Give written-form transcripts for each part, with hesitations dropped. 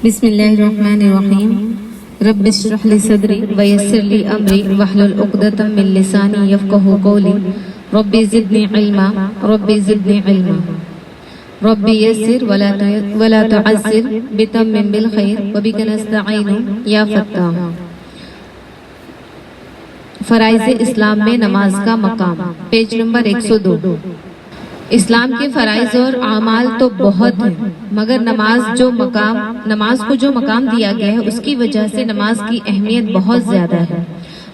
بسم اللہ الرحمن الرحیم رب اشرح لی صدری ویسر لی امری واحلل عقدۃ من لسانی یفقہوا قولی رب زدنی علما رب زدنی علما رب یسر ولا تعسر بتمم بالخیر وبک نستعین یا فتاح۔ فرائض اسلام میں نماز کا مقام، پیج نمبر 102۔ اسلام کے فرائض اور اعمال تو بہت ہیں، مگر نماز کو جو مقام دیا گیا ہے اس کی وجہ سے نماز کی اہمیت بہت زیادہ ہے۔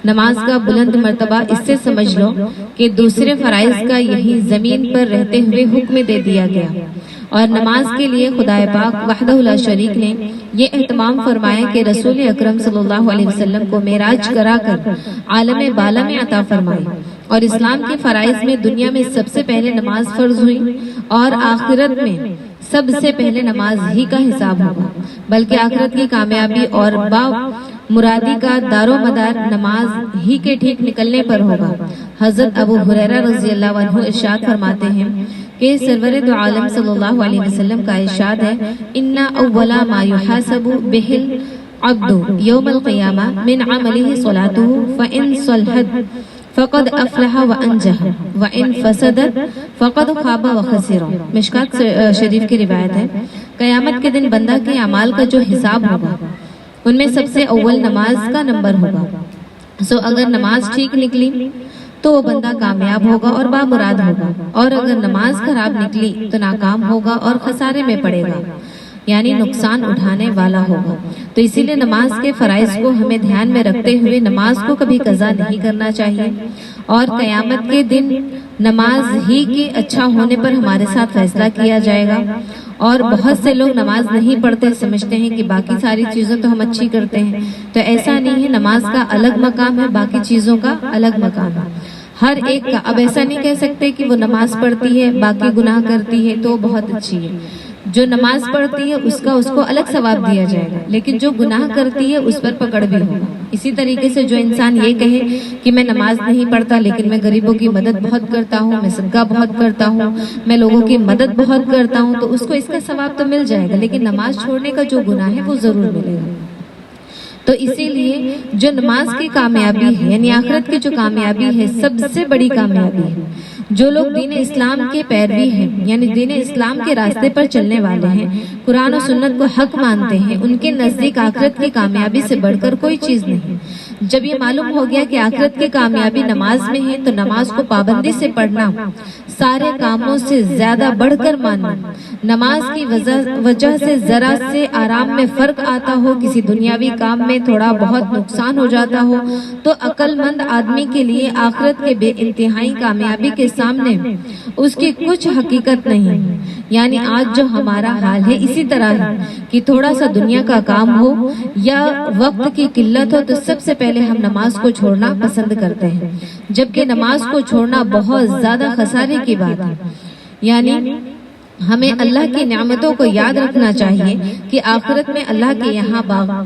نماز کا بلند مرتبہ اس سے سمجھ لو کہ دوسرے فرائض کا یہی زمین پر رہتے ہوئے حکم دے دیا گیا، اور نماز کے لیے خدا پاک وحدہ لا شریک نے یہ اہتمام فرمایا کہ رسول اکرم صلی اللہ علیہ وسلم کو معراج کرا کر عالم بالا میں عطا فرمائی، اور اسلام کے فرائض میں دنیا میں سب سے پہلے نماز فرض ہوئی، اور آخرت میں سب سے پہلے نماز ہی کا حساب ہوگا، بلکہ آخرت کی کامیابی اور مرادی کا دار و مدار نماز ہی کے ٹھیک نکلنے پر ہوگا۔ حضرت ابو ہریرہ رضی اللہ عنہ ارشاد فرماتے ہیں کہ سرور دو عالم صلی اللہ علیہ وسلم کا ارشاد ہے، ان اول ما یحاسب به العبد یوم القیامہ من عمله صلاته فان صلحت فقد افلح وانجح وان فسدت فقد خاب وخسر۔ مشکات شریف کی روایت ہے، قیامت کے دن بندہ کے اعمال کا جو حساب ہوگا ان میں سب سے اول نماز کا نمبر ہوگا۔ اگر نماز ٹھیک نکلی تو وہ بندہ کامیاب ہوگا اور بامراد ہوگا، اور اگر نماز خراب نکلی تو ناکام ہوگا اور خسارے میں پڑے گا، یعنی نقصان اٹھانے والا ہوگا۔ تو اسی لیے نماز کے فرائض کو ہمیں دھیان میں رکھتے ہوئے نماز کو کبھی قضا نہیں کرنا چاہیے، اور قیامت کے دن نماز ہی کے اچھا ہونے پر ہمارے ساتھ فیصلہ کیا جائے گا۔ اور بہت سے لوگ نماز نہیں پڑھتے، سمجھتے ہیں کہ باقی ساری چیزیں تو ہم اچھی کرتے ہیں، تو ایسا نہیں ہے۔ نماز کا الگ مقام ہے، باقی چیزوں کا الگ مقام ہے، ہر ایک کا۔ اب ایسا نہیں کہہ سکتے کہ وہ نماز پڑھتی ہے باقی گناہ کرتی ہے تو بہت اچھی ہے۔ جو نماز پڑھتی ہے اس کو الگ ثواب دیا جائے گا، لیکن جو گناہ کرتی ہے اس پر پکڑ بھی ہوگا۔ اسی طریقے سے جو انسان یہ کہے کہ میں نماز نہیں پڑھتا لیکن میں غریبوں کی مدد بہت کرتا ہوں، میں صدقہ بہت کرتا ہوں، میں لوگوں کی مدد بہت کرتا ہوں، تو اس کو اس کا ثواب تو مل جائے گا، لیکن نماز چھوڑنے کا جو گناہ ہے وہ ضرور ملے گا۔ تو اسی لیے جو نماز کی کامیابی ہے، یعنی آخرت کی جو کامیابی ہے، سب سے بڑی کامیابی ہے۔ جو لوگ دین اسلام کے پیروی ہیں، یعنی دین اسلام کے راستے پر چلنے والے ہیں، قرآن و سنت کو حق مانتے ہیں، ان کے نزدیک آخرت کی کامیابی سے بڑھ کر کوئی چیز نہیں۔ جب یہ معلوم ہو گیا کہ آخرت کی کامیابی نماز میں ہے، تو نماز کو پابندی سے پڑھنا، سارے کاموں سے زیادہ بڑھ کر ماننا۔ نماز کی وجہ سے ذرا سے آرام میں فرق آتا ہو، کسی دنیاوی کام میں تھوڑا بہت نقصان ہو جاتا ہو، تو عقل مند آدمی کے لیے آخرت کے بے انتہائی کامیابی کے سامنے اس کی کچھ حقیقت نہیں۔ یعنی آج جو ہمارا حال ہے اسی طرح ہے کہ تھوڑا سا دنیا کا کام ہو یا وقت کی قلت ہو تو سب سے پہلے ہم نماز کو چھوڑنا پسند کرتے ہیں، جبکہ نماز کو چھوڑنا بہت زیادہ خسارے کی بات ہے۔ یعنی ہمیں اللہ کی نعمتوں کو یاد رکھنا چاہیے کہ آخرت میں اللہ کے یہاں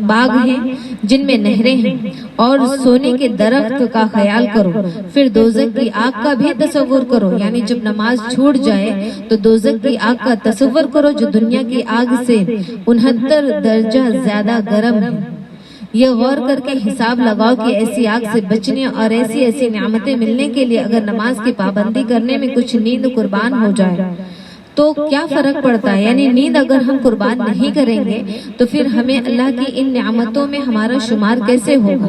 باغ ہیں جن میں نہریں ہیں، اور سونے کے درخت کا خیال کرو، پھر دوزخ کی آگ کا بھی تصور کرو۔ یعنی جب نماز چھوٹ جائے تو دوزخ کی آگ کا تصور کرو جو دنیا کی آگ سے 69 درجہ زیادہ گرم ہے۔ یہ غور کر کے حساب لگاؤ کہ ایسی آگ سے بچنے اور ایسی نعمتیں ملنے کے لیے اگر نماز کی پابندی کرنے میں کچھ نیند قربان ہو جائے تو کیا فرق پڑتا ہے۔ یعنی نیند اگر ہم قربان نہیں کریں گے تو پھر ہمیں اللہ کی ان نعمتوں میں ہمارا شمار کیسے ہوگا؟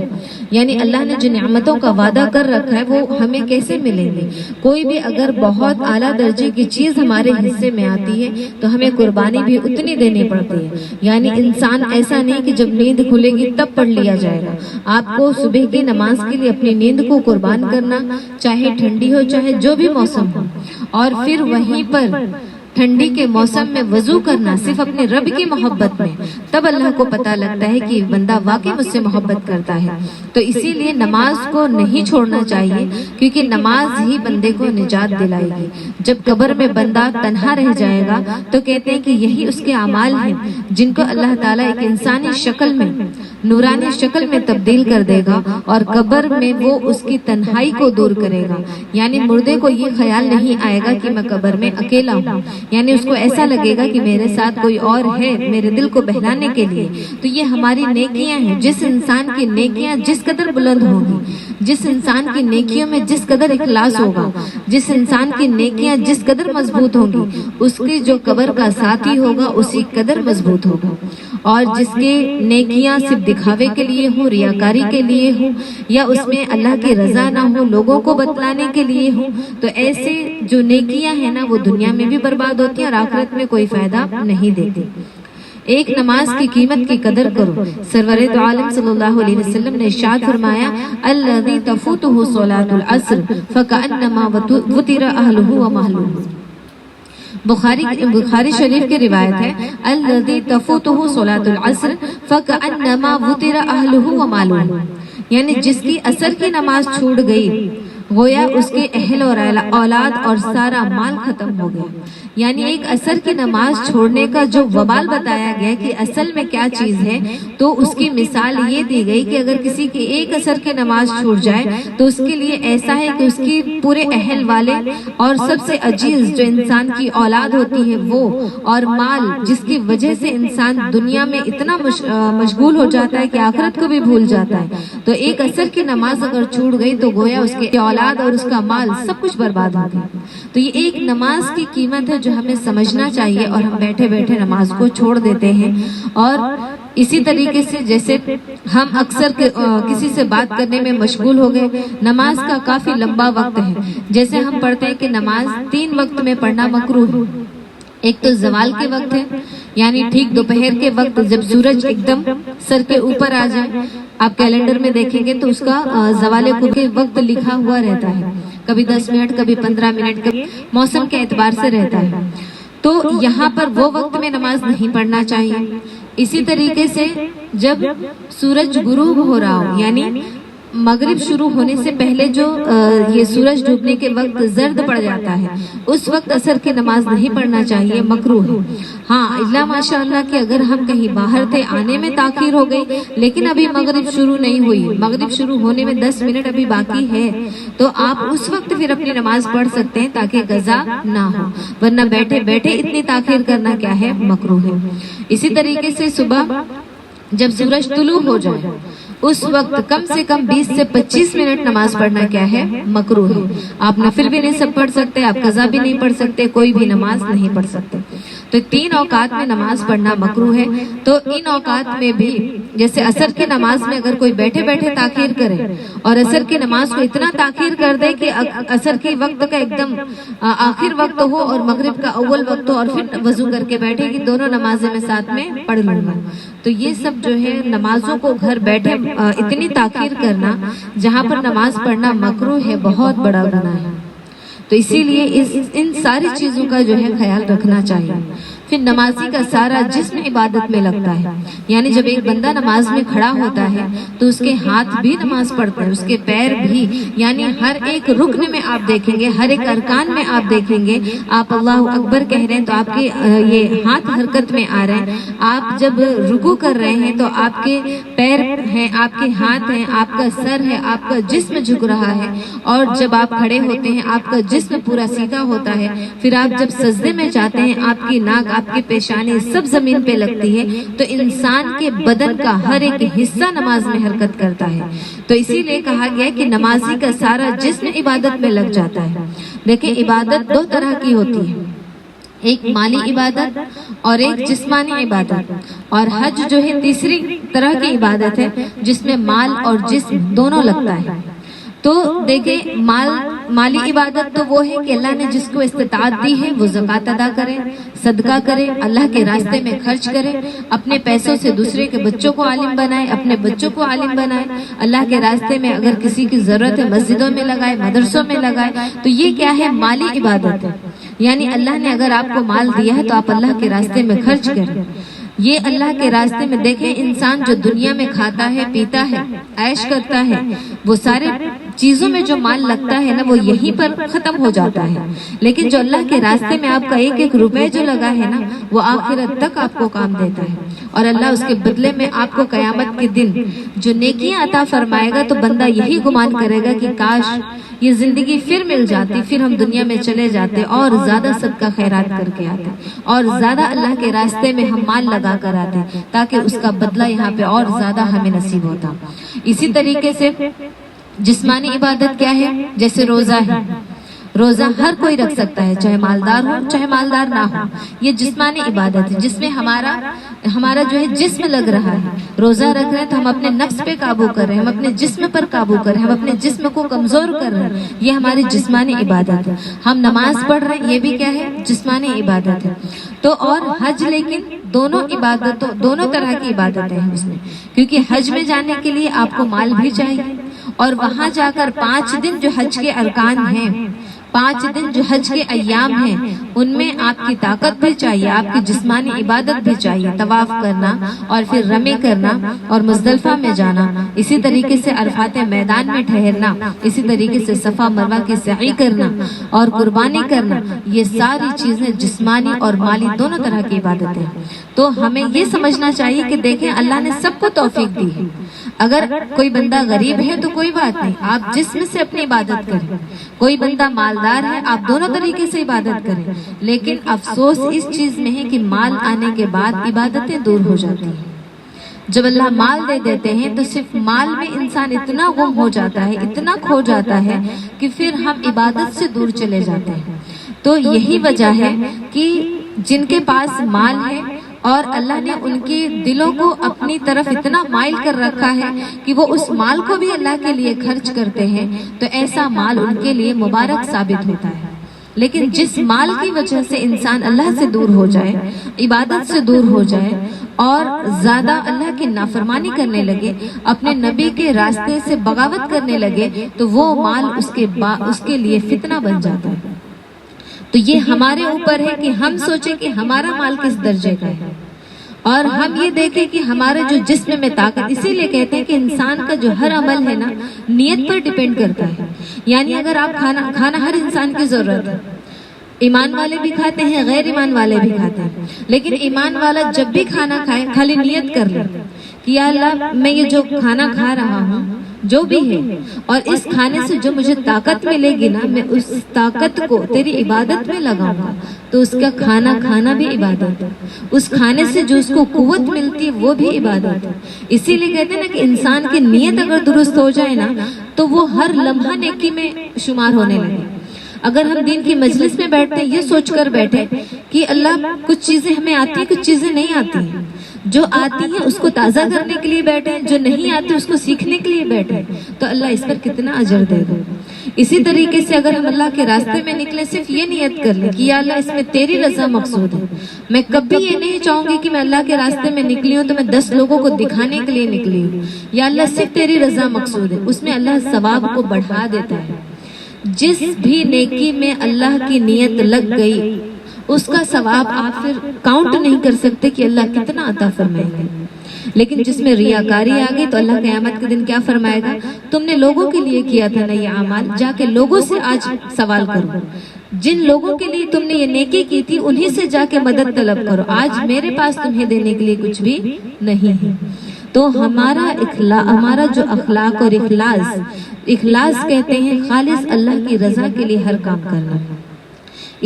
یعنی اللہ نے جو نعمتوں کا وعدہ کر رکھا ہے وہ ہمیں کیسے ملیں گے؟ کوئی بھی اگر بہت اعلیٰ درجے کی چیز ہمارے حصے میں آتی ہے تو ہمیں قربانی بھی اتنی دینی پڑتی ہے۔ یعنی انسان ایسا نہیں کہ جب نیند کھلے گی تب پڑھ لیا جائے گا۔ آپ کو صبح کی نماز کے لیے اپنی نیند کو قربان کرنا، چاہے ٹھنڈی ہو چاہے جو بھی موسم ہو، اور پھر وہیں پر ٹھنڈی کے موسم میں وضو کرنا صرف اپنے رب کی محبت میں، تب اللہ کو پتہ لگتا ہے کہ بندہ واقعی مجھ سے محبت کرتا ہے۔ تو اسی لیے نماز کو نہیں چھوڑنا چاہیے، کیونکہ نماز ہی بندے کو نجات دلائے گی۔ جب قبر میں بندہ تنہا رہ جائے گا تو کہتے ہیں کہ یہی اس کے اعمال ہیں جن کو اللہ تعالیٰ ایک انسانی شکل میں، نورانی شکل میں تبدیل کر دے گا، اور قبر میں وہ اس کی تنہائی کو دور کرے گا۔ یعنی مردے کو یہ خیال نہیں آئے گا کہ میں قبر میں اکیلا ہوں، یعنی اس کو ایسا لگے گا کہ میرے ساتھ کوئی اور ہے میرے دل کو بہلانے کے لیے. تو یہ ہماری نیکیاں ہیں. جس انسان کی نیکیاں جس قدر بلند ہوں گی، جس انسان کی نیکیوں میں جس قدر اخلاص ہوگا، جس انسان کی نیکیاں جس قدر مضبوط ہوں گی، اس کی جو قبر کا ساتھی ہوگا اسی قدر مضبوط ہوگا. اور جس کے نیکیاں صرف دکھاوے کے لیے ہوں، ریاکاری کے لیے ہوں، یا اس میں اللہ کی رضا نہ ہو، لوگوں کو بتلانے کے لیے ہوں، تو ایسے جو نیکیاں ہیں نا وہ دنیا میں بھی برباد ہوتی ہیں اور آخرت میں کوئی فائدہ نہیں دیتی. ایک نماز کی قیمت کی قدر کرو. سرور دو عالم صلی اللہ علیہ وسلم نے ارشاد فرمایا الذی تفوتہ صلاۃ العصر فکأنما وطر اہلہ ومہلہ. بخاری شریف کی روایت ہے الذی تفوتہ صلاۃ العصر فکأنما وطر اہلہ ومالہ، یعنی جس کی عصر کی نماز چھوٹ گئی گویا اس کے اہل اور اولاد اور سارا مال ختم ہو گیا. یعنی ایک عصر کی نماز چھوڑنے کا جو وبال بتایا گیا کہ اصل میں کیا چیز ہے، تو اس کی مثال یہ دی گئی کہ اگر کسی کی ایک عصر کی نماز چھوٹ جائے تو اس کے لیے ایسا ہے کہ اس کی پورے اہل والے اور سب سے عزیز جو انسان کی اولاد ہوتی ہے وہ، اور مال جس کی وجہ سے انسان دنیا میں اتنا مشغول ہو جاتا ہے کہ آخرت کو بھی بھول جاتا ہے. تو ایک عصر کی نماز اگر چھوٹ گئی تو گویا اس کے اولاد اور اس کا مال سب کچھ برباد ہو گیا. تو یہ ایک نماز کی قیمت ہے جو ہمیں سمجھنا چاہیے، اور ہم بیٹھے بیٹھے نماز کو چھوڑ دیتے ہیں. اور اسی طریقے سے جیسے ہم اکثر کسی سے بات کرنے میں مشغول ہو گئے، نماز کا کافی لمبا وقت ہے. جیسے ہم پڑھتے ہیں کہ نماز 3 وقت میں پڑھنا مکروہ ہے. ایک تو زوال کے وقت ہے، یعنی ٹھیک دوپہر کے وقت جب سورج ایک دم سر کے اوپر آ جائے. آپ کیلنڈر میں دیکھیں گے تو اس کا زوال کے وقت لکھا ہوا رہتا ہے، کبھی 10 منٹ کبھی 15 منٹ، کبھی موسم کے اعتبار سے رہتا ہے. تو یہاں پر وہ وقت میں نماز نہیں پڑھنا چاہیے. اسی طریقے سے جب سورج غروب ہو رہا ہو، یعنی مغرب شروع ہونے سے پہلے جو یہ سورج ڈوبنے کے وقت زرد پڑ جاتا ہے، اس وقت عصر کی نماز نہیں پڑھنا چاہیے، مکروہ ہے. ہاں اللہ ماشاءاللہ کہ اگر ہم کہیں باہر تھے، آنے میں تاخیر ہو گئی لیکن ابھی مغرب شروع نہیں ہوئی، مغرب شروع ہونے میں 10 منٹ ابھی باقی ہے، تو آپ اس وقت پھر اپنی نماز پڑھ سکتے ہیں تاکہ قضا نہ ہو. ورنہ بیٹھے بیٹھے اتنی تاخیر کرنا کیا ہے، مکروہ ہے. اسی طریقے سے صبح جب سورج طلوع ہو جائے اس وقت کم سے کم 20 سے 25 منٹ نماز پڑھنا کیا ہے، مکروہ ہے. آپ نفل بھی نہیں سب پڑھ سکتے، آپ قضا بھی نہیں پڑھ سکتے، کوئی بھی نماز نہیں پڑھ سکتے. تو 3 اوقات میں نماز پڑھنا مکروہ ہے. تو ان اوقات میں بھی جیسے عصر کی نماز میں اگر کوئی بیٹھے بیٹھے تاخیر کرے اور عصر کی نماز کو اتنا تاخیر کر دے کہ عصر کے وقت کا ایک دم آخر وقت ہو اور مغرب کا اول وقت ہو اور پھر وضو کر کے بیٹھے کہ دونوں نمازیں میں ساتھ میں پڑھ لوں گا، تو یہ سب جو ہے نمازوں کو گھر بیٹھے اتنی تاخیر کرنا جہاں پر نماز پڑھنا مکروہ ہے، بہت بڑا گناہ ہے. تو اسی لیے ان ساری چیزوں کا جو ہے خیال رکھنا چاہیے. پھر نمازی کا سارا جسم عبادت میں لگتا ہے. یعنی جب ایک بندہ نماز میں کھڑا ہوتا ہے تو اس کے ہاتھ بھی نماز پڑھتے ہیں، اس کے پیر بھی، یعنی ہر ایک رکن میں آپ دیکھیں گے، ہر ایک ارکان میں آپ دیکھیں گے، آپ اللہ اکبر کہہ رہے ہیں تو آپ کے یہ ہاتھ حرکت میں آ رہے ہیں. آپ جب رکوع کر رہے ہیں تو آپ کے پیر ہیں، آپ کے ہاتھ ہیں، آپ کا سر ہے، آپ کا جسم جھک رہا ہے. اور جب آپ کھڑے ہوتے ہیں آپ کا جسم پورا سیدھا ہوتا ہے. پھر آپ جب سجدے میں جاتے ہیں آپ کی ناک، آپ کی پیشانی سب زمین پہ لگتی ہے. تو انسان کے بدن کا ہر ایک حصہ نماز میں حرکت کرتا ہے. تو اسی لیے کہا گیا کہ نمازی کا سارا جسم عبادت میں لگ جاتا ہے. دیکھیں عبادت 2 طرح کی ہوتی ہے، ایک مالی عبادت اور ایک جسمانی عبادت. اور حج جو ہے تیسری طرح کی عبادت ہے جس میں مال اور جسم دونوں لگتا ہے. تو دیکھیں مالی عبادت تو وہ ہے کہ اللہ نے جس کو استطاعت دی ہے وہ زکوٰۃ ادا کرے، صدقہ کرے، اللہ کے راستے میں خرچ کرے، اپنے پیسوں سے دوسرے کے بچوں کو عالم بنائے، اپنے بچوں کو عالم بنائے، اللہ کے راستے میں اگر کسی کی ضرورت ہے مسجدوں میں لگائے، مدرسوں میں لگائے. تو یہ کیا ہے، مالی عبادت ہے. یعنی اللہ نے اگر آپ کو مال دیا ہے تو آپ اللہ کے راستے میں خرچ کریں. یہ اللہ کے راستے میں دیکھیں انسان جو دنیا میں کھاتا ہے، پیتا ہے، عیش کرتا ہے، وہ سارے چیزوں میں جو مال لگتا ہے نا وہ یہیں پر ختم ہو جاتا ہے. لیکن جو اللہ کے راستے میں آپ کا 1-1 روپے جو لگا ہے نا وہ آخرت تک آپ کو کام دیتا ہے. اور اللہ اس کے بدلے میں آپ کو قیامت کے دن جو نیکیاں عطا فرمائے گا تو بندہ یہی گمان کرے گا کہ کاش یہ زندگی پھر مل جاتی، پھر ہم دنیا میں چلے جاتے اور زیادہ صدقہ خیرات کر کے آتے اور زیادہ اللہ کے راستے میں ہم مال لگا کر آتے تاکہ اس کا بدلہ یہاں پہ اور زیادہ ہمیں نصیب ہوتا۔ اسی طریقے سے جسمانی عبادت کیا ہے؟ جیسے روزہ ہے، روزہ ہر کوئی رکھ سکتا ہے، چاہے مالدار ہو چاہے مالدار نہ ہو، یہ جسمانی عبادت ہے جس میں ہمارا جو ہے جسم لگ رہا ہے۔ روزہ رکھ رہے ہیں تو ہم اپنے نفس پہ قابو کر رہے ہیں، ہم اپنے جسم پر قابو کر رہے ہیں، ہم اپنے جسم کو کمزور کر رہے ہیں، یہ ہماری جسمانی عبادت ہے۔ ہم نماز پڑھ رہے ہیں، یہ بھی کیا ہے؟ جسمانی عبادت ہے۔ تو اور حج، لیکن دونوں طرح کی عبادتیں ہیں اس میں، کیونکہ حج میں جانے کے لیے آپ کو مال بھی چاہیے اور وہاں جا کر 5 دن جو حج کے ارکان ہیں، 5 دن جو حج کے ایام ہیں، ان میں آپ کی طاقت بھی چاہیے، آپ کی جسمانی عبادت بھی چاہیے، طواف کرنا اور پھر رمی کرنا اور مزدلفہ میں جانا، اسی طریقے سے عرفات میدان میں ٹھہرنا، اسی طریقے سے صفا مروہ کی سعی کرنا اور قربانی کرنا، یہ ساری چیزیں جسمانی اور مالی دونوں طرح کی عبادتیں ہیں۔ تو ہمیں یہ سمجھنا چاہیے کہ دیکھیں اللہ نے سب کو توفیق دی ہے۔ اگر کوئی بندہ غریب ہے تو کوئی بات نہیں، آپ جسم سے اپنی عبادت کریں، کوئی بندہ مالدار ہے آپ دونوں طریقے سے عبادت کریں، لیکن افسوس اس چیز میں ہے کہ مال آنے کے بعد عبادتیں دور ہو جاتی ہیں۔ جب اللہ مال دے دیتے ہیں تو صرف مال میں انسان اتنا گم ہو جاتا ہے، اتنا کھو جاتا ہے کہ پھر ہم عبادت سے دور چلے جاتے ہیں۔ تو یہی وجہ ہے کہ جن کے پاس مال ہے اور اللہ نے ان کے دلوں کو اپنی طرف اتنا مائل کر رکھا ہے کہ وہ اس مال کو بھی اللہ کے لیے خرچ کرتے ہیں، تو ایسا مال ان کے لیے مبارک ثابت ہوتا ہے۔ لیکن جس مال کی وجہ سے انسان اللہ سے دور ہو جائے، عبادت سے دور ہو جائے اور زیادہ اللہ کی نافرمانی کرنے لگے، اپنے نبی کے راستے سے بغاوت کرنے لگے، تو وہ مال اس کے لیے فتنہ بن جاتا ہے۔ تو یہ ہمارے اوپر ہے کہ ہم سوچیں کہ ہمارا مال کس درجے کا ہے اور ہم یہ دیکھیں کہ ہمارا جو جسم میں طاقت، اسی لیے کہتے ہیں کہ انسان کا جو ہر عمل ہے نا نیت پر ڈیپینڈ کرتا ہے۔ یعنی اگر آپ کھانا ہر انسان کی ضرورت ہے، ایمان والے بھی کھاتے ہیں، غیر ایمان والے بھی کھاتے ہیں، لیکن ایمان والا جب بھی کھانا کھائے خالی نیت کر لے کہ یا اللہ میں یہ جو کھانا کھا رہا ہوں جو بھی ہے، اور اس کھانے سے جو مجھے طاقت ملے گی نا میں اس طاقت کو تیری عبادت میں لگاؤں گا، تو اس کا کھانا کھانا بھی عبادت ہے، اس کھانے سے جو اس کو قوت ملتی ہے وہ بھی عبادت ہے۔ اسی لیے کہتے ہیں نا کہ انسان کی نیت اگر درست ہو جائے نا تو وہ ہر لمحہ نیکی میں شمار ہونے لگے۔ اگر ہم دین کی مجلس میں بیٹھتے ہیں یہ سوچ کر بیٹھے کہ اللہ کچھ چیزیں ہمیں آتی ہیں کچھ چیزیں نہیں آتی ہیں، جو آتی ہیں اس کو تازہ کرنے کے لیے بیٹھے، جو نہیں آتی اس کو سیکھنے کے لیے بیٹھے، تو اللہ اس پر کتنا اجر دے گا۔ اسی طریقے سے اگر ہم اللہ کے راستے میں نکلے صرف یہ نیت کر لیں کہ یا اللہ اس میں تیری رضا مقصود ہے، میں کبھی یہ نہیں چاہوں گی کہ میں اللہ کے راستے میں نکلی ہوں تو میں 10 لوگوں کو دکھانے کے لیے نکلی ہوں، یا اللہ صرف تیری رضا مقصود ہے، اس میں اللہ ثواب کو بڑھا دیتا ہے۔ جس بھی نیکی میں اللہ کی نیت لگ گئی اس کا ثواب آپ پھر کاؤنٹ نہیں کر سکتے کہ اللہ کتنا عطا فرمائے گا۔ لیکن جس میں ریاکاری آ گئی تو اللہ قیامت کے دن کیا فرمائے گا؟ تم نے لوگوں کے لیے کیا تھا نا یہ اعمال، جا کے لوگوں سے آج سوال کرو، جن لوگوں کے لیے تم نے یہ نیکی کی تھی انہی سے جا کے مدد طلب کرو، آج میرے پاس تمہیں دینے کے لیے کچھ بھی نہیں ہے۔ تو ہمارا جو اخلاق اور اخلاص کہتے ہیں خالص اللہ کی رضا کے لیے ہر کام کرنا۔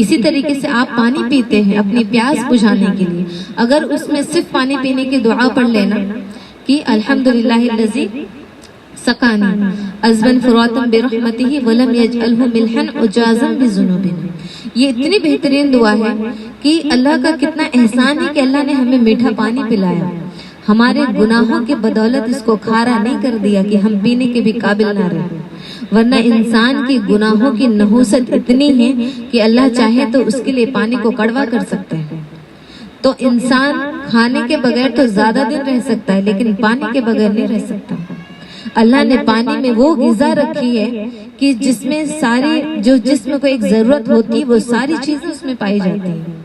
اسی طریقے سے آپ پانی پیتے ہیں اپنی پیاس بجھانے کے لیے، اگر اس میں صرف پانی پینے کی دعا پڑھ لینا کہ الحمدللہ الذی سقانی عذبا فراتا برحمتہ ولم یجعلہ ملحا عجازا بذنوبنا، یہ اتنی بہترین دعا ہے کہ اللہ کا کتنا احسان ہے کہ اللہ نے ہمیں میٹھا پانی پلایا، ہمارے گناہوں کے بدولت اس کو کھارا نہیں کر دیا کہ ہم پینے کے بھی قابل نہ رہے، ورنہ انسان کی گناہوں کی نحوست اتنی ہے کہ اللہ چاہے تو اس کے لیے پانی کو کڑوا کر سکتے ہیں۔ تو انسان کھانے کے بغیر تو زیادہ دن رہ سکتا ہے لیکن پانی کے بغیر نہیں رہ سکتا۔ اللہ نے پانی میں وہ غذا رکھی ہے کہ جس میں ساری جو جسم کو ایک ضرورت ہوتی ہے وہ ساری چیزیں اس میں پائی جاتی ہیں۔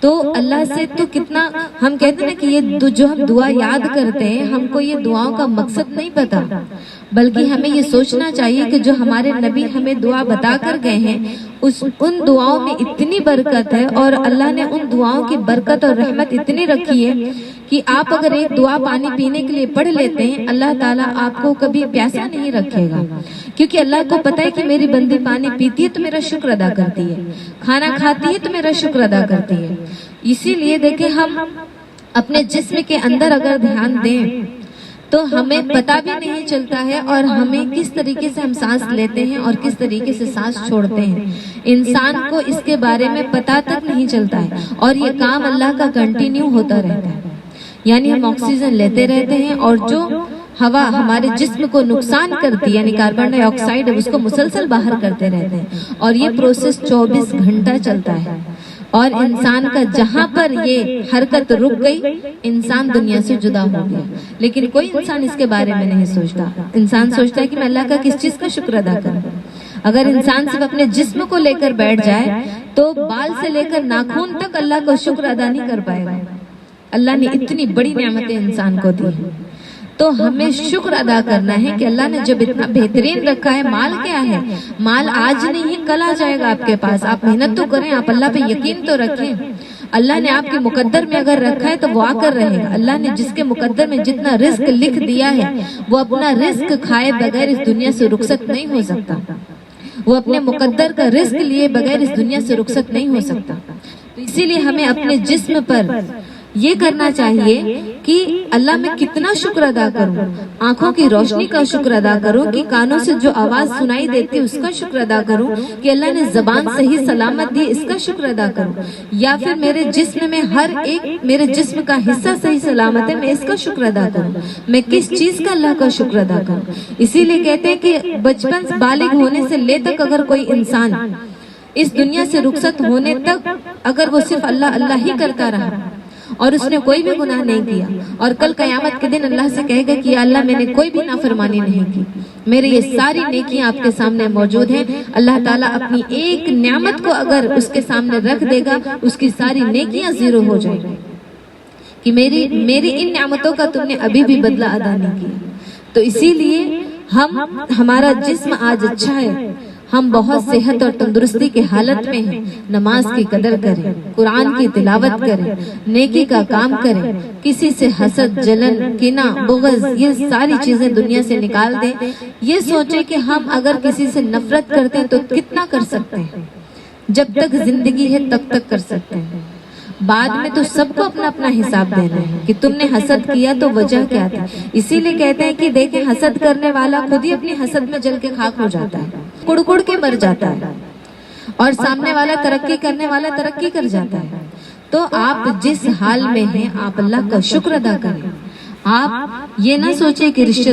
تو اللہ سے تو کتنا ہم کہتے ہیں کہ یہ جو ہم دعا یاد کرتے ہیں ہم کو یہ دعاؤں کا مقصد نہیں پتا، بلکہ ہمیں یہ سوچنا چاہیے کہ جو ہمارے نبی ہمیں دعا بتا کر گئے ہیں ان دعاؤں میں اتنی برکت ہے، اور اللہ نے ان دعاؤں کی برکت اور رحمت اتنی رکھی ہے کہ آپ اگر ایک دعا پانی پینے کے لیے پڑھ لیتے ہیں، اللہ تعالیٰ آپ کو کبھی پیاسا نہیں رکھے گا، کیونکہ اللہ کو پتہ ہے کہ میری بندی پانی پیتی ہے تو میرا شکر ادا کرتی ہے، کھانا کھاتی ہے تو میرا شکر ادا کرتی ہے۔ اسی لیے دیکھیں، ہم اپنے جسم کے اندر اگر دھیان دیں تو ہمیں پتہ بھی نہیں چلتا ہے، اور ہمیں کس طریقے سے ہم سانس لیتے ہیں اور کس طریقے سے سانس چھوڑتے ہیں، انسان کو اس کے بارے میں پتہ تک نہیں چلتا ہے، اور یہ کام اللہ کا کنٹینیو ہوتا رہتا ہے۔ یعنی ہم آکسیجن لیتے رہتے ہیں، اور جو ہوا ہمارے جسم کو نقصان کرتی، یعنی کاربن ڈائی آکسائیڈ، اس کو مسلسل باہر کرتے رہتے ہیں، اور یہ پروسیس 24 گھنٹہ چلتا ہے، اور انسان کا جہاں پر یہ حرکت رک گئی، انسان دنیا سے جدا ہو گیا۔ لیکن کوئی انسان اس کے بارے میں نہیں سوچتا، انسان سوچتا ہے کہ میں اللہ کا کس چیز کا شکر ادا کروں۔ اگر انسان صرف اپنے جسم کو لے کر بیٹھ جائے تو بال سے لے کر ناخن تک اللہ کا شکر ادا نہیں کر پائے گا۔ اللہ نے اتنی بڑی نعمتیں انسان کو دی ہیں، تو ہمیں شکر ادا کرنا ہے کہ اللہ نے جب اتنا بہترین رکھا ہے۔ مال کیا ہے؟ مال آج نہیں کل آ جائے گا آپ کے پاس، آپ محنت تو کریں، آپ اللہ پہ یقین تو رکھیں۔ اللہ نے آپ کے مقدر میں اگر رکھا ہے تو وہ آ کر رہے گا۔ اللہ نے جس کے مقدر میں جتنا رزق لکھ دیا ہے، وہ اپنا رزق کھائے بغیر اس دنیا سے رخصت نہیں ہو سکتا، وہ اپنے مقدر کا رزق لیے بغیر اس دنیا سے رخصت نہیں ہو سکتا۔ تو اسی لیے ہمیں اپنے جسم پر یہ کرنا چاہیے کہ اللہ میں کتنا شکر ادا کروں، آنکھوں کی روشنی کا شکر ادا کروں، کہ کانوں سے جو آواز سنائی دیتی ہے اس کا شکر ادا کروں، کہ اللہ نے زبان صحیح سلامت دی اس کا شکر ادا کروں، یا پھر میرے جسم میں ہر ایک میرے جسم کا حصہ صحیح سلامت ہے، میں اس کا شکر ادا کروں، میں کس چیز کا اللہ کا شکر ادا کروں۔ اسی لیے کہتے ہیں کہ بچپن سے بالغ ہونے سے لے تک اگر کوئی انسان اس دنیا سے رخصت ہونے تک اگر وہ صرف اللہ اللہ ہی کرتا رہا اور اس نے کوئی بھی گناہ نہیں کیا، اور کل قیامت کے دن اللہ سے کہے گا کہ یا اللہ میں نے کوئی بھی نافرمانی نہیں کی، میرے یہ ساری نیکیاں آپ کے سامنے موجود ہیں، اللہ تعالیٰ اپنی ایک نعمت کو اگر اس کے سامنے رکھ دے گا، اس کی ساری نیکیاں زیرو ہو جائیں گی، کہ میری ان نعمتوں کا تم نے ابھی بھی بدلہ ادا نہیں کیا۔ تو اسی لیے ہمارا جسم آج اچھا ہے، ہم بہت صحت اور تندرستی کے حالت میں ہیں، نماز کی قدر کریں، قرآن کی تلاوت کریں، نیکی کا کام کریں، کسی سے حسد، جلن، کینہ، بغض، یہ ساری چیزیں دنیا سے نکال دیں۔ یہ سوچیں کہ ہم اگر کسی سے نفرت کرتے ہیں تو کتنا کر سکتے ہیں، جب تک زندگی ہے تب تک کر سکتے ہیں، بعد میں تو سب کو اپنا اپنا حساب دینا ہے کہ تم نے حسد کیا تو وجہ کیا تھی۔ اسی لیے کہتے ہیں کہ دیکھیں، حسد کرنے والا خود ہی اپنی حسد میں جل کے خاک ہو جاتا ہے، کڑ کے مر جاتا ہے، اور سامنے والا ترقی کرنے والا ترقی کر جاتا ہے۔ تو آپ جس حال میں ہیں آپ اللہ کا شکر ادا کریں۔ آپ یہ نہ سوچیں کہ رشتہ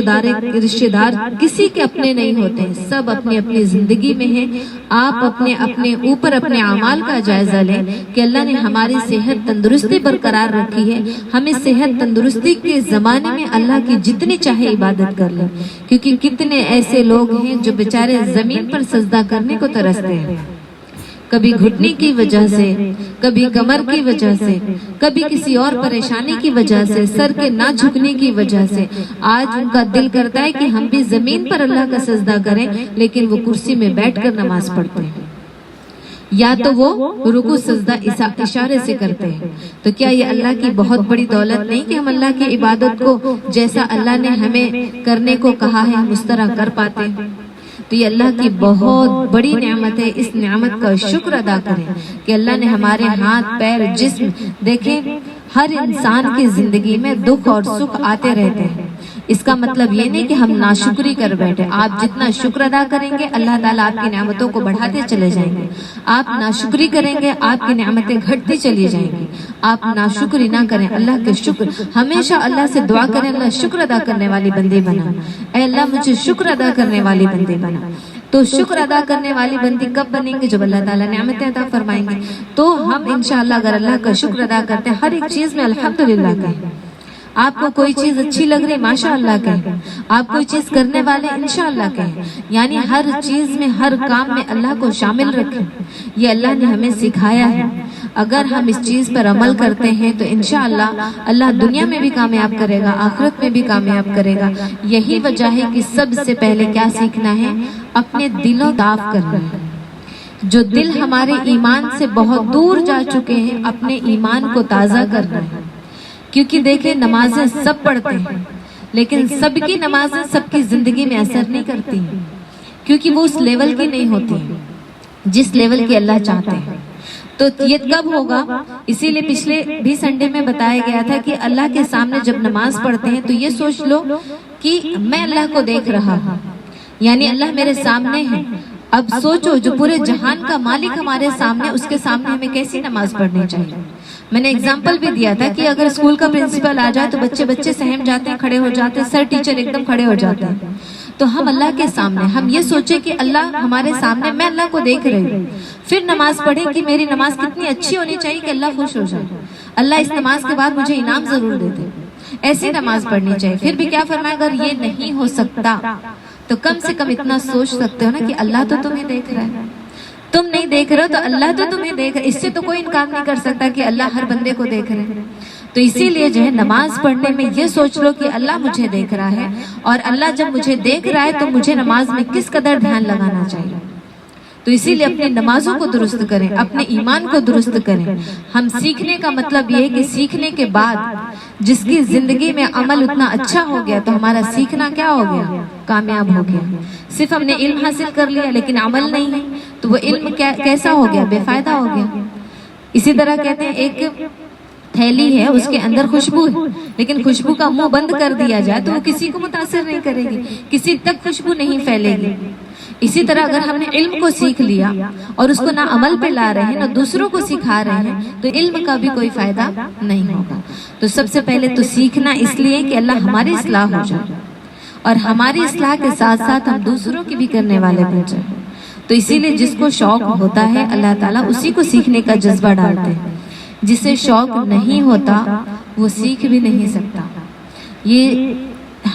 دار کسی کے اپنے نہیں ہوتے، سب اپنی اپنی زندگی میں ہیں۔ آپ اپنے اوپر اپنے اعمال کا جائزہ لیں کہ اللہ نے ہماری صحت تندرستی برقرار رکھی ہے، ہمیں صحت تندرستی کے زمانے میں اللہ کی جتنی چاہے عبادت کر لیں، کیونکہ کتنے ایسے لوگ ہیں جو بیچارے زمین پر سجدہ کرنے کو ترستے ہیں، کبھی گھٹنے کی وجہ سے، کبھی کمر کی وجہ سے، کبھی کسی اور پریشانی کی وجہ سے، سر کے نہ جھکنے کی وجہ سے آج ان کا دل کرتا ہے کہ ہم بھی زمین پر اللہ کا سجدہ کریں، لیکن وہ کرسی میں بیٹھ کر نماز پڑھتے ہیں، یا تو وہ رکوع سجدہ اشارے سے کرتے ہیں۔ تو کیا یہ اللہ کی بہت بڑی دولت نہیں کہ ہم اللہ کی عبادت کو جیسا اللہ نے ہمیں کرنے کو کہا ہے ہم اس طرح کر پاتے ہیں؟ تو یہ اللہ کی بہت بڑی نعمت ہے، اس نعمت کا شکر ادا کریں کہ اللہ نے ہمارے ہاتھ، پیر، جسم، دیکھیں ہر انسان کی زندگی میں دکھ اور سکھ آتے رہتے ہیں۔ اس کا مطلب یہ نہیں کہ ہم ناشکری کر بیٹھے، آپ جتنا شکر ادا کریں گے اللہ تعالیٰ آپ کی نعمتوں کو بڑھاتے چلے جائیں گے، آپ ناشکری کریں گے آپ کی نعمتیں گھٹتی چلی جائیں گی۔ آپ ناشکری نہ کریں، اللہ کے شکر، ہمیشہ اللہ سے دعا کریں، اللہ شکر ادا کرنے والی بندی بنا، اے اللہ مجھے شکر ادا کرنے والی بندی بنا۔ تو شکر ادا کرنے والی بندی کب بنیں گے؟ جب اللہ تعالیٰ نعمتیں عطا فرمائیں گے۔ تو ہم انشاءاللہ اگر اللہ کا شکر ادا کرتے ہیں، ہر ایک چیز میں الحمدللہ کہیں، آپ کو کوئی چیز اچھی لگ رہی ماشاءاللہ کہیں، آپ کوئی چیز کرنے والے انشاءاللہ کہیں، یعنی ہر چیز میں، ہر کام میں اللہ کو شامل رکھیں۔ یہ اللہ نے ہمیں سکھایا ہے۔ اگر ہم اس چیز پر عمل کرتے ہیں تو انشاءاللہ اللہ دنیا میں بھی کامیاب کرے گا، آخرت میں بھی کامیاب کرے گا۔ یہی وجہ ہے کہ سب سے پہلے کیا سیکھنا ہے؟ اپنے دلوں صاف کرنا ہے۔ جو دل ہمارے ایمان سے بہت دور جا چکے ہیں، اپنے ایمان کو تازہ کرنا ہے۔ کیونکہ دیکھیں نمازیں سب پڑھتے ہیں، لیکن سب کی نمازیں سب کی زندگی میں اثر نہیں کرتی ہیں، کیونکہ وہ اس لیول کی نہیں ہوتی جس لیول کی اللہ چاہتے ہیں۔ تو یہ کب ہوگا؟ اسی لیے پچھلے بھی سنڈے میں بتایا گیا تھا کہ اللہ کے سامنے جب نماز پڑھتے ہیں تو یہ سوچ لو کہ میں اللہ کو دیکھ رہا ہوں، یعنی اللہ میرے سامنے ہے۔ اب سوچو جو پورے جہان کا مالک ہمارے سامنے، اس کے سامنے ہمیں کیسی نماز پڑھنی چاہیے۔ میں نے اگزامپل بھی دیا تھا کہ اگر اسکول کا پرنسپل آ جائے تو بچے سہم جاتے ہیں، کھڑے ہو جاتے ہیں، سر ٹیچر ایک دم کھڑے ہو جاتے ہیں۔ تو ہم اللہ کے سامنے، ہم یہ سوچیں کہ اللہ ہمارے سامنے، میں اللہ کو دیکھ رہی ہوں، پھر نماز پڑھیں کہ میری نماز کتنی اچھی ہونی چاہیے کہ اللہ خوش ہو جائے، اللہ اس نماز کے بعد مجھے انعام ضرور دے دے، ایسی نماز پڑھنی چاہیے۔ پھر بھی کیا فرمایا؟ اگر یہ نہیں ہو سکتا تو کم سے کم اتنا سوچ سکتے ہو نا کہ اللہ تو تمہیں دیکھ رہا ہے، تم نہیں دیکھ رہے ہو تو اللہ تو تمہیں دیکھ رہا ہے۔ اس سے تو کوئی انکار نہیں کر سکتا کہ اللہ ہر بندے کو دیکھ رہے ہیں۔ تو اسی لیے جو ہے نماز پڑھنے میں یہ سوچ لو کہ اللہ مجھے دیکھ رہا ہے، اور اللہ جب مجھے دیکھ رہا ہے تو مجھے نماز میں کس قدر دھیان لگانا چاہیے۔ تو اسی لیے اپنی نمازوں کو درست کریں، اپنے ایمان کو درست کریں۔ ہم سیکھنے کا مطلب یہ ہے کہ سیکھنے کے بعد جس کی زندگی میں عمل اتنا اچھا ہو گیا تو ہمارا سیکھنا کیا ہو گیا؟ کامیاب ہو گیا۔ صرف ہم نے علم حاصل کر لیا لیکن عمل نہیں ہے تو وہ علم کیسا ہو گیا؟ بے فائدہ ہو گیا۔ اسی طرح کہتے ہیں ایک تھیلی ہے، اس کے اندر خوشبو ہے، لیکن خوشبو کا منہ بند کر دیا جائے تو وہ کسی کو متاثر نہیں کرے گی، کسی تک خوشبو نہیں پھیلے گی۔ اسی طرح اگر ہم نے علم کو سیکھ لیا اور اس کو نہ عمل پہ لا رہے ہیں نہ دوسروں کو سکھا رہے ہیں تو علم کا بھی کوئی فائدہ نہیں ہوگا۔ تو سب سے پہلے تو سیکھنا اس لیے کہ اللہ ہماری اصلاح ہو جائے، اور ہماری اصلاح کے ساتھ ساتھ ہم دوسروں کی بھی کرنے والے بن جائیں۔ تو اسی لیے جس کو شوق ہوتا ہے اللہ تعالیٰ اسی کو سیکھنے کا جذبہ ڈالتے ہیں، جسے شوق نہیں ہوتا وہ سیکھ بھی نہیں سکتا۔ یہ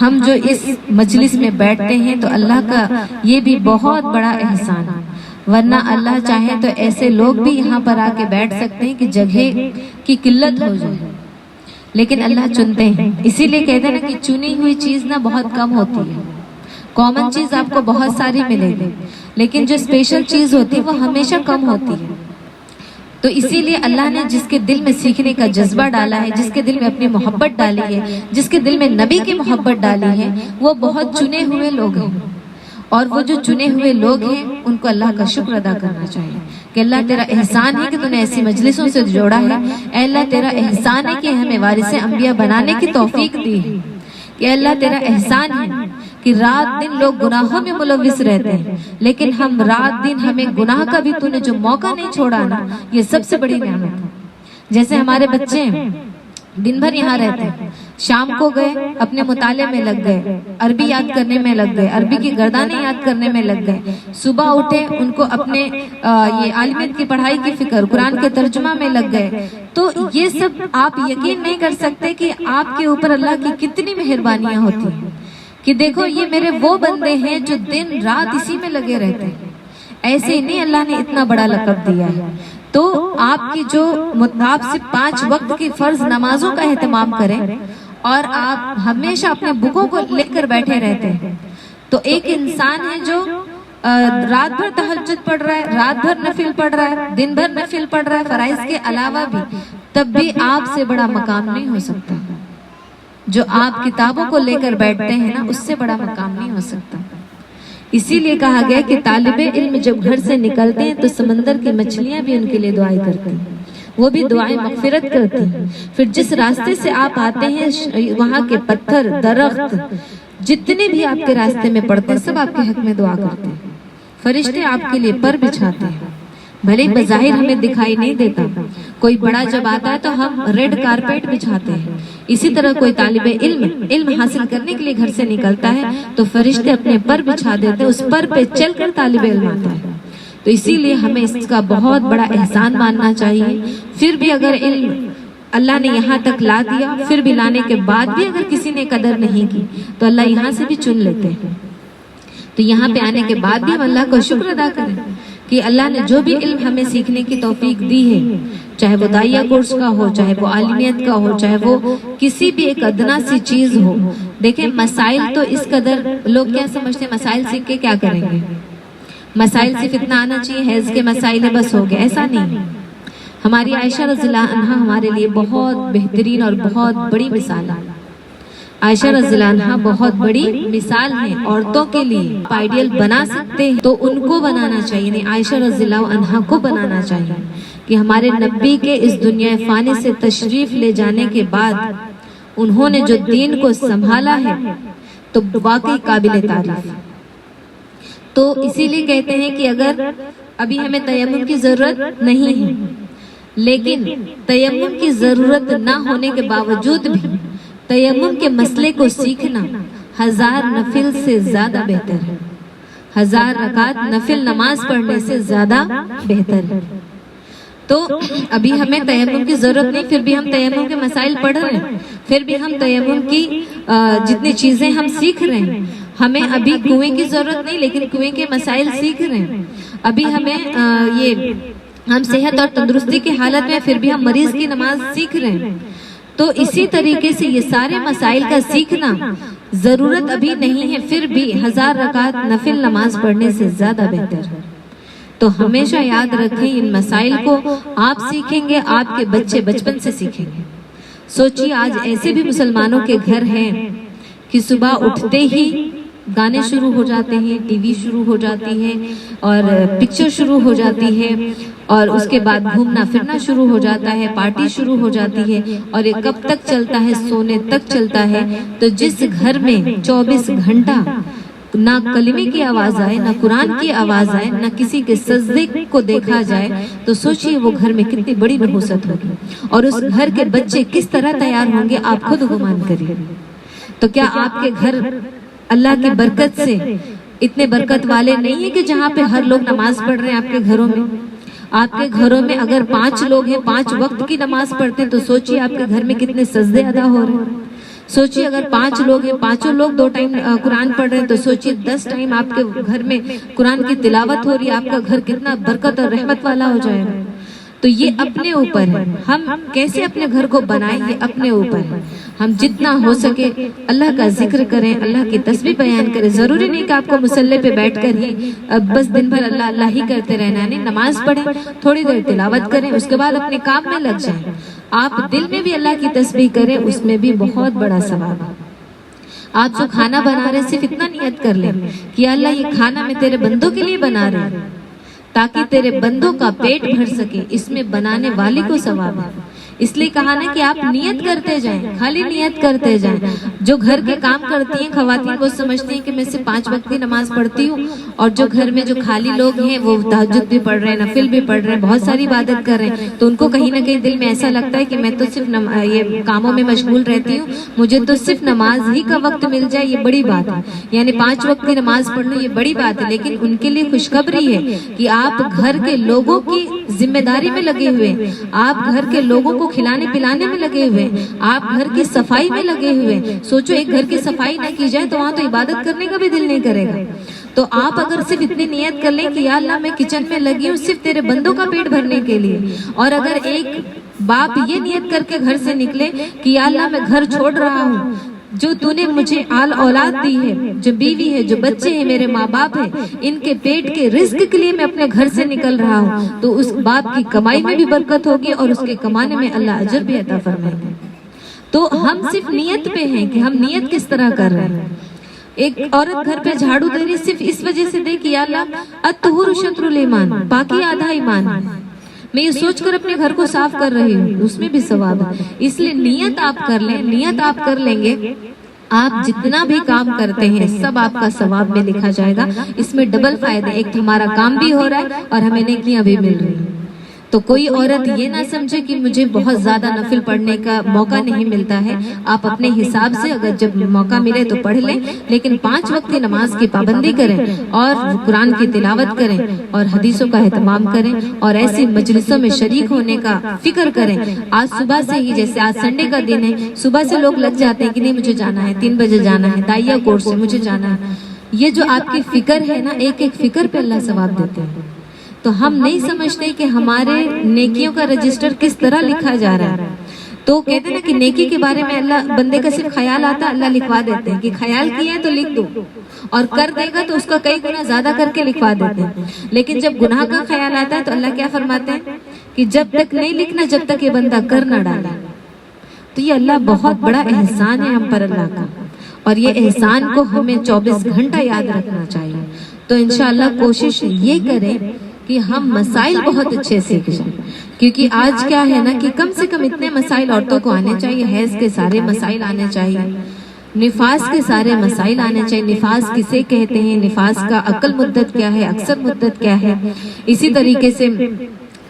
ہم جو اس مجلس میں بیٹھتے ہیں تو اللہ کا یہ بھی بہت بڑا احسان ہے، ورنہ اللہ چاہے تو ایسے لوگ بھی یہاں پر آ کے بیٹھ سکتے ہیں کہ جگہ کی قلت ہو جائے، لیکن اللہ چنتے ہیں۔ اسی لیے کہتے ہیں نا کہ چنی ہوئی چیز نہ بہت کم ہوتی ہے، کامن چیز آپ کو بہت ساری ملے گی، لیکن جو اسپیشل چیز ہوتی ہے وہ ہمیشہ کم ہوتی ہے۔ تو اسی لیے اللہ نے جس کے دل میں سیکھنے کا جذبہ ڈالا ہے، جس کے دل میں اپنی محبت ڈالی ہے، جس کے دل میں نبی کی محبت ڈالی ہے، وہ بہت چنے ہوئے لوگ ہیں، اور وہ جو چنے ہوئے لوگ ہیں ان کو اللہ کا شکر ادا کرنا چاہیے کہ اللہ تیرا احسان ہے کہ تو نے ایسی مجلسوں سے جوڑا ہے، اے اللہ تیرا احسان ہے کہ ہمیں وارث انبیاء بنانے کی توفیق دی ہے، کہ اللہ تیرا احسان ہے کہ رات دن لوگ گناہوں میں ملوث رہتے ہیں، لیکن ہم رات دن ہمیں گناہ کا بھی تو نے جو موقع نہیں چھوڑا نا، یہ سب سے بڑی نعمت ہے۔ جیسے ہمارے بچے دن بھر یہاں رہتے ہیں، شام کو گئے اپنے مطالعے میں لگ گئے، عربی یاد کرنے میں لگ گئے، عربی کی گردانیں یاد کرنے میں لگ گئے، صبح اٹھے ان کو اپنے یہ عالمیت کی پڑھائی کی فکر، قرآن کے ترجمہ میں لگ گئے۔ تو یہ سب آپ یقین نہیں کر سکتے کہ آپ کے اوپر اللہ کی کتنی مہربانیاں ہوتی ہیں، کہ دیکھو یہ میرے وہ بندے ہیں جو دن رات اسی میں لگے رہتے ہیں۔ ایسے ہی نہیں اللہ نے اتنا بڑا لقب دیا ہے۔ تو آپ کی جو آپ سے 5 وقت کی فرض نمازوں کا اہتمام کریں، اور آپ ہمیشہ اپنے بکوں کو لے کر بیٹھے رہتے ہیں، تو ایک انسان ہے جو رات بھر تہجد پڑھ رہا ہے، رات بھر نفل پڑھ رہا ہے، دن بھر نفل پڑھ رہا ہے فرائض کے علاوہ بھی، تب بھی آپ سے بڑا مقام نہیں ہو سکتا۔ جو آپ کتابوں کو لے کر بیٹھتے ہیں نا، اس سے بڑا مقام نہیں ہو سکتا۔ اسی لیے کہا گیا کہ طالب علم جب گھر سے نکلتے ہیں تو سمندر کی مچھلیاں بھی ان کے لیے دعائیں کرتی ہیں، وہ بھی دعائیں مغفرت کرتی ہیں۔ پھر جس راستے سے آپ آتے ہیں وہاں کے پتھر، درخت، جتنے بھی آپ کے راستے میں پڑتے ہیں سب آپ کے حق میں دعا کرتے ہیں۔ فرشتے آپ کے لیے پر بچھاتے ہیں، بھلے بظاہر ہمیں دکھائی نہیں دیتا۔ کوئی بڑا جب آتا ہے تو ہم ریڈ کارپیٹ بچھاتے ہیں، اسی طرح کوئی طالب علم حاصل کرنے کے لیے گھر سے نکلتا ہے تو فرشتے اپنے پر بچھا دیتے ہیں، اس پر پہ چل کر طالب علم آتا ہے۔ تو اسی لیے ہمیں اس کا بہت بڑا احسان ماننا چاہیے۔ پھر بھی اگر علم اللہ نے یہاں تک لا دیا، پھر بھی لانے کے بعد بھی اگر کسی نے قدر نہیں کی تو اللہ یہاں سے بھی چن لیتے ہیں۔ تو یہاں پہ آنے کے بعد بھی ہم اللہ کا شکر ادا کریں کہ اللہ نے جو بھی علم ہمیں سیکھنے کی توفیق دی ہے، چاہے وہ داعیہ کورس کا ہو، چاہے وہ عالمیت کا ہو، چاہے وہ کسی بھی ایک ادنا سی چیز ہو، دیکھیں مسائل تو اس قدر لوگ کیا سمجھتے ہیں مسائل سیکھ کے کیا کریں گے، مسائل صرف اتنا آنا چاہیے حیض کے مسائل ہے بس ہو گیا، ایسا نہیں۔ ہماری عائشہ رضی اللہ عنہا ہمارے لیے بہت بہترین اور بہت بڑی مثال ہے۔ عائشہ رضی اللہ عنہا بہت بڑی مثال ہے عورتوں کے لیے، آئیڈیل بنا سکتے ہیں تو ان کو بنانا چاہیے، نہیں عائشہ رضی اللہ عنہا کو بنانا چاہیے کہ ہمارے نبی کے اس دنیا فانی سے تشریف لے جانے کے بعد انہوں نے جو دین کو سنبھالا ہے تو واقعی قابل تعریف۔ تو اسی لیے کہتے ہیں کہ اگر ابھی ہمیں تیمم کی ضرورت نہیں ہے، لیکن تیمم کی ضرورت نہ ہونے کے باوجود بھی تیمم کے مسئلے کو سیکھنا 1000 نفل سے زیادہ بہتر ہے، 1000 رکعت نفل نماز پڑھنے سے زیادہ بہتر ہے۔ تو ابھی ہمیں تیمم کی ضرورت نہیں، پھر بھی ہم تیمم کے مسائل پڑھ رہے ہیں، پھر بھی ہم تیمم کی جتنی چیزیں ہم سیکھ رہے ہیں، ہمیں ابھی کنویں کی ضرورت نہیں لیکن کنویں کے مسائل سیکھ رہے ہیں، ابھی ہمیں ہم صحت اور تندرستی کی حالت میں پھر بھی ہم مریض کی نماز سیکھ رہے ہیں۔ تو اسی طریقے سے یہ سارے مسائل کا سیکھنا ضرورت ابھی نہیں ہے، پھر بھی 1000 رکعت نفل نماز پڑھنے سے زیادہ بہتر ہے۔ تو ہمیشہ یاد رکھیں ان مسائل کو آپ سیکھیں گے، آپ کے بچے بچپن سے سیکھیں گے۔ سوچیے آج ایسے بھی مسلمانوں کے گھر ہیں کہ صبح اٹھتے ہی گانے شروع ہو جاتے ہیں، ٹی وی شروع ہو جاتی ہے اور پکچر شروع ہو جاتی ہے، اور اس کے بعد گھومنا پھرنا شروع ہو جاتا ہے، پارٹی شروع ہو جاتی ہے، اور یہ کب تک چلتا ہے؟ سونے تک چلتا ہے۔ تو جس گھر میں 24 گھنٹہ نہ کلمے کی آواز آئے، نہ قرآن کی آواز آئے، نہ کسی کے سجدے کو دیکھا جائے، تو سوچئے وہ گھر میں کتنی بڑی نحوست ہوگی، اور اس گھر کے بچے کس طرح تیار ہوں گے آپ خود گمان کریے۔ تو کیا آپ کے گھر اللہ کی برکت سے اتنے برکت والے نہیں ہیں کہ جہاں پہ ہر لوگ نماز پڑھ رہے ہیں؟ آپ کے گھروں میں، آپ کے گھروں میں اگر 5 لوگ ہیں 5 وقت کی نماز پڑھتے ہیں، تو سوچئے آپ کے گھر میں کتنے سجدے ادا ہو رہے ہیں۔ سوچئے اگر 5 لوگ ہیں، 5 لوگ 2 ٹائم قرآن پڑھ رہے ہیں، تو سوچئے 10 ٹائم آپ کے گھر میں قرآن کی تلاوت ہو رہی ہے، آپ کا گھر کتنا برکت اور رحمت والا ہو جائے گا۔ تو یہ اپنے اوپر ہے، ہم کیسے اپنے گھر کو بنائیں یہ اپنے اوپر ہے۔ ہم جتنا ہو سکے اللہ کا ذکر کریں، اللہ کی تسبیح بیان کریں۔ ضروری نہیں کہ آپ کو مصلی پہ بیٹھ کر ہی بس دن بھر اللہ اللہ ہی کرتے رہنا ہے، نہیں، نماز پڑھیں، تھوڑی دیر تلاوت کریں، اس کے بعد اپنے کام میں لگ جائیں۔ آپ دل میں بھی اللہ کی تسبیح کریں، اس میں بھی بہت بڑا ثواب ہے۔ آپ جو کھانا بنا رہے صرف اتنا نیت کر لیں کہ اللہ یہ کھانا میں تیرے بندوں کے لیے بنا رہے ہیں تاکہ تیرے بندوں کا پیٹ بھر سکے، اس میں بنانے والے کو ثواب ہے۔ اس لیے کہا نا کہ آپ نیت کرتے جائیں، خالی نیت کرتے جائیں۔ جو گھر کے کام کرتی ہیں خواتین وہ سمجھتی ہیں کہ میں صرف 5 وقت کی نماز پڑھتی ہوں، اور جو گھر میں جو خالی لوگ ہیں وہ تہجد بھی پڑھ رہے ہیں، نفل بھی پڑھ رہے ہیں، بہت ساری عبادت کر رہے ہیں، تو ان کو کہیں نہ کہیں دل میں ایسا لگتا ہے کہ میں تو صرف یہ کاموں میں مشغول رہتی ہوں، مجھے تو صرف نماز ہی کا وقت مل جائے یہ بڑی بات ہے، یعنی 5 وقت کی نماز پڑھنا یہ بڑی بات ہے۔ لیکن ان کے لیے خوشخبری ہے کہ آپ گھر کے لوگوں کی ذمہ داری میں لگے ہوئے، آپ گھر کے لوگوں کو کھلانے پلانے میں لگے ہوئے، آپ گھر کی صفائی میں لگے ہوئے۔ سوچو ایک گھر کی صفائی نہ کی جائے تو وہاں تو عبادت کرنے کا بھی دل نہیں کرے گا۔ تو آپ اگر صرف اتنی نیت کر لیں کہ یا اللہ میں کچن میں لگی ہوں صرف تیرے بندوں کا پیٹ بھرنے کے لیے، اور اگر ایک باپ یہ نیت کر کے گھر سے نکلے کہ یا اللہ میں گھر چھوڑ رہا ہوں، جو تو نے مجھے آل اولاد دی ہے، جو بیوی ہے، جو بچے ہیں، میرے ماں باپ ہیں، ان کے پیٹ کے رزق کے لیے میں اپنے گھر سے نکل رہا ہوں، تو اس باپ کی کمائی میں بھی برکت ہوگی اور اس کے کمانے میں اللہ اجر بھی عطا فرمائے گا۔ تو ہم صرف نیت پہ ہیں کہ ہم نیت کس طرح کر رہے ہیں۔ ایک عورت گھر پہ جھاڑو دے رہی صرف اس وجہ سے دے کہ یا اللہ الطہور شطر الایمان، باقی آدھا ایمان ہے، میں یہ سوچ کر اپنے گھر کو صاف کر رہی ہوں، اس میں بھی ثواب ہے۔ اس لیے نیت آپ کر لیں، نیت آپ کر لیں گے، آپ جتنا بھی کام کرتے ہیں سب آپ کا ثواب میں لکھا جائے گا۔ اس میں ڈبل فائدہ، ایک تو ہمارا کام بھی ہو رہا ہے اور ہمیں نیکیاں بھی مل رہی ہیں۔ تو کوئی عورت یہ نہ سمجھے کہ مجھے بہت زیادہ نفل پڑھنے کا موقع نہیں ملتا ہے، آپ اپنے حساب سے اگر جب موقع ملے تو پڑھ لیں، لیکن 5 وقت کی نماز کی پابندی کریں اور قرآن کی تلاوت کریں اور حدیثوں کا اہتمام کریں اور ایسی مجلسوں میں شریک ہونے کا فکر کریں۔ آج صبح سے ہی، جیسے آج سنڈے کا دن ہے، صبح سے لوگ لگ جاتے ہیں کہ نہیں مجھے جانا ہے، 3 بجے جانا ہے، داعیہ کورس سے مجھے جانا ہے۔ یہ جو آپ کی فکر ہے نا، ایک ایک فکر پہ اللہ ثواب دیتے ہیں۔ تو ہم نہیں سمجھتے کہ ہمارے نیکیوں کا رجسٹر کس طرح لکھا جا رہا ہے. تو کہتے ہیں نا کہ نیکی کے بارے میں اللہ بندے کا صرف خیال آتا ہے, اللہ لکھوا دیتے ہیں کہ خیال کیا ہے تو لکھ دو, اور کر دے گا تو اس کا کئی گنا زیادہ کر کے لکھوا دیتے ہیں. لیکن جب گناہ کا خیال آتا ہے تو اللہ کیا فرماتے ہیں کہ جب تک نہیں لکھنا جب تک یہ بندہ کر نہ ڈالے. تو یہ اللہ بہت بڑا احسان ہے ہم پر اللہ کا, اور یہ احسان کو ہمیں 24 گھنٹہ یاد رکھنا چاہیے. تو انشاءاللہ کوشش یہ کریں کہ ہم مسائل بہت اچھے سیکھ جائیں, کیونکہ آج کیا ہے نا کہ کم سے کم اتنے مسائل عورتوں کو آنے چاہیے. حیض کے سارے مسائل آنے چاہیے, نفاس کے سارے مسائل آنے چاہیے. نفاس کسے کہتے ہیں, نفاس کا عقل مدت کیا ہے, اکثر مدت کیا ہے, اسی طریقے سے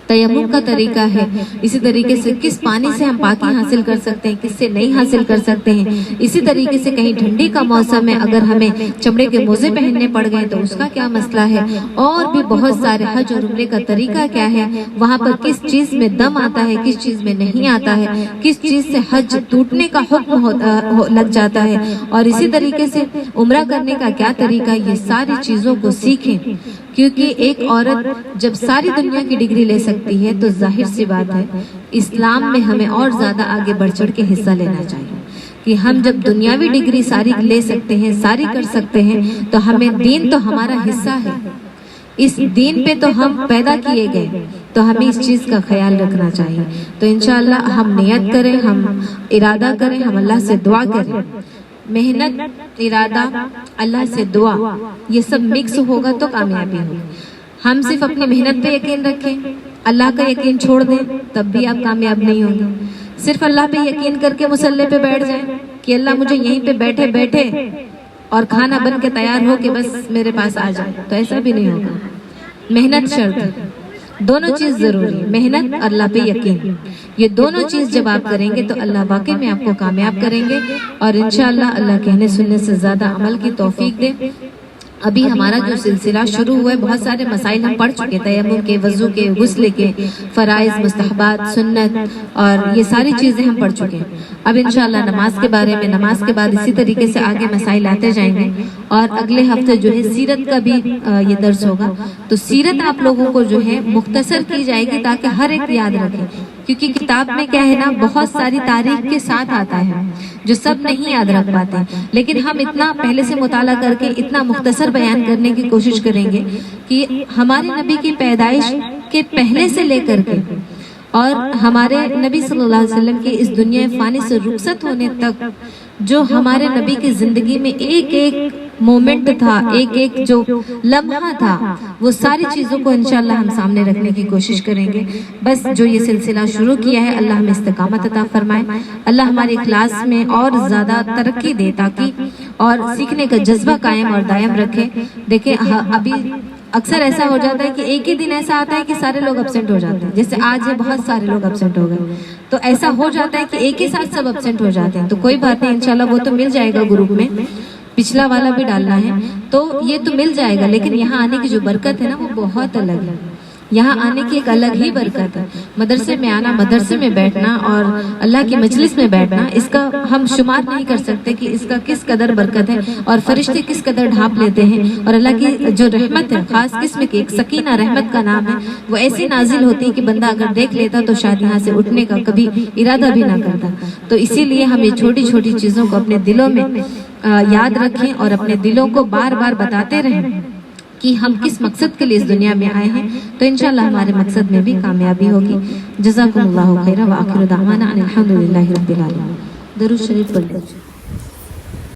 تیمم کا طریقہ ہے, اسی طریقے سے کس پانی سے ہم پاکی حاصل کر سکتے ہیں, کس سے نہیں حاصل کر سکتے ہیں. اسی طریقے سے کہیں ٹھنڈی کا موسم ہے, اگر ہمیں چمڑے کے موزے پہننے پڑ گئے تو اس کا کیا مسئلہ ہے. اور بھی بہت سارے حج اور عمرے کا طریقہ کیا ہے, وہاں پر کس چیز میں دم آتا ہے, کس چیز میں نہیں آتا ہے, کس چیز سے حج ٹوٹنے کا حکم لگ جاتا ہے, اور اسی طریقے سے عمرہ کرنے کا کیا طریقہ. یہ ساری چیزوں کو سیکھیں, کیونکہ ایک عورت جب ساری دنیا کی ڈگری لے سکتی ہے تو ظاہر سی بات ہے اسلام میں ہمیں اور زیادہ آگے بڑھ چڑھ کے حصہ لینا چاہیے. کہ ہم جب دنیاوی ڈگری ساری لے سکتے ہیں, ساری کر سکتے ہیں, تو ہمیں دین تو ہمارا حصہ ہے, اس دین پہ تو ہم پیدا کیے گئے, تو ہمیں اس چیز کا خیال رکھنا چاہیے. تو انشاءاللہ ہم نیت کریں, ہم ارادہ کریں, ہم اللہ سے دعا کریں. محنت, ارادہ, اللہ سے دعا, یہ سب مکس ہوگا تو کامیابی ہوگی. ہم صرف اپنی محنت پہ یقین رکھیں, اللہ کا یقین چھوڑ دیں, تب بھی آپ کامیاب نہیں ہوں گے. صرف اللہ پہ یقین کر کے مصلی پہ بیٹھ جائیں کہ اللہ مجھے یہیں پہ بیٹھے بیٹھے اور کھانا بن کے تیار ہو کے بس میرے پاس آ جائے, تو ایسا بھی نہیں ہوگا. محنت شرط ہے, دونوں چیز ضروری ہے, محنت اور اللہ پہ یقین. یہ دونوں چیز جب آپ کریں گے تو اللہ واقعی میں آپ کو کامیاب کریں گے, اور انشاءاللہ اللہ کہنے سننے سے زیادہ عمل کی توفیق دے. ابھی ہمارا جو سلسلہ شروع ہوا ہے, بہت سارے مسائل ہم پڑھ چکے, تیمم کے, وضو کے, غسل کے, فرائض, مستحبات, سنت, اور یہ ساری چیزیں ہم پڑھ چکے ہیں. اب انشاءاللہ نماز کے بارے میں, نماز کے بعد اسی طریقے سے آگے مسائل آتے جائیں گے, اور اگلے ہفتے جو ہے سیرت کا بھی یہ درس ہوگا. تو سیرت آپ لوگوں کو جو ہے مختصر کی جائے گی تاکہ ہر ایک یاد رکھے, کیونکہ کتاب میں کیا ہے نا بہت ساری تاریخ کے ساتھ آتا ہے جو سب نہیں یاد رکھ پاتے, لیکن ہم اتنا پہلے سے مطالعہ کر کے اتنا مختصر بیان کرنے کی کوشش کریں گے کہ ہمارے نبی کی پیدائش کے پہلے سے لے کر کے اور ہمارے نبی صلی اللہ علیہ وسلم کی اس دنیا فانی سے رخصت ہونے تک جو ہمارے نبی کی زندگی میں ایک ایک مومنٹ تھا, ایک ایک جو لمحہ تھا, وہ ساری چیزوں کو انشاءاللہ ہم سامنے رکھنے کی کوشش کریں گے. بس جو یہ سلسلہ شروع کیا ہے اللہ ہمیں استقامت عطا فرمائے, اللہ ہمارے اخلاص میں اور زیادہ ترقی دے تاکہ اور سیکھنے کا جذبہ قائم اور دائم رکھے. دیکھیں ابھی اکثر ایسا ہو جاتا ہے کہ ایک ہی دن ایسا آتا ہے کہ سارے لوگ ابسنٹ ہو جاتے ہیں, جیسے آج بہت سارے لوگ ابسنٹ ہو گئے, تو ایسا ہو جاتا ہے کہ ایک ہی ساتھ سب ابسنٹ ہو جاتے ہیں. تو کوئی بات نہیں, انشاءاللہ وہ تو مل جائے گا گروپ میں, پچھلا والا بھی ڈالنا ہے تو یہ تو مل جائے گا. لیکن یہاں آنے کی جو برکت ہے نا وہ بہت الگ ہے, یہاں آنے کی ایک الگ ہی برکت ہے. مدرسے میں آنا, مدرسے میں بیٹھنا اور اللہ کی مجلس میں بیٹھنا, اس کا ہم شمار نہیں کر سکتے کہ اس کا کس قدر برکت ہے, اور فرشتے کس قدر ڈھانپ لیتے ہیں. اور اللہ کی جو رحمت ہے خاص قسم کی, ایک سکینہ رحمت کا نام ہے, وہ ایسی نازل ہوتی ہے کہ بندہ اگر دیکھ لیتا تو شاید یہاں سے اٹھنے کا کبھی ارادہ بھی نہ کرتا. تو اسی لیے ہم یہ چھوٹی چھوٹی چیزوں کو اپنے دلوں میں یاد رکھیں اور اپنے دلوں کو بار بار بتاتے رہیں کہ ہم کس مقصد کے لیے اس دنیا میں آئے ہیں, تو انشاءاللہ ہمارے مقصد میں بھی کامیابی ہوگی. جزاکم اللہ خیرا, وآخر دعوانا ان الحمدللہ رب العالمین. درود شریف پڑھ لیجیے.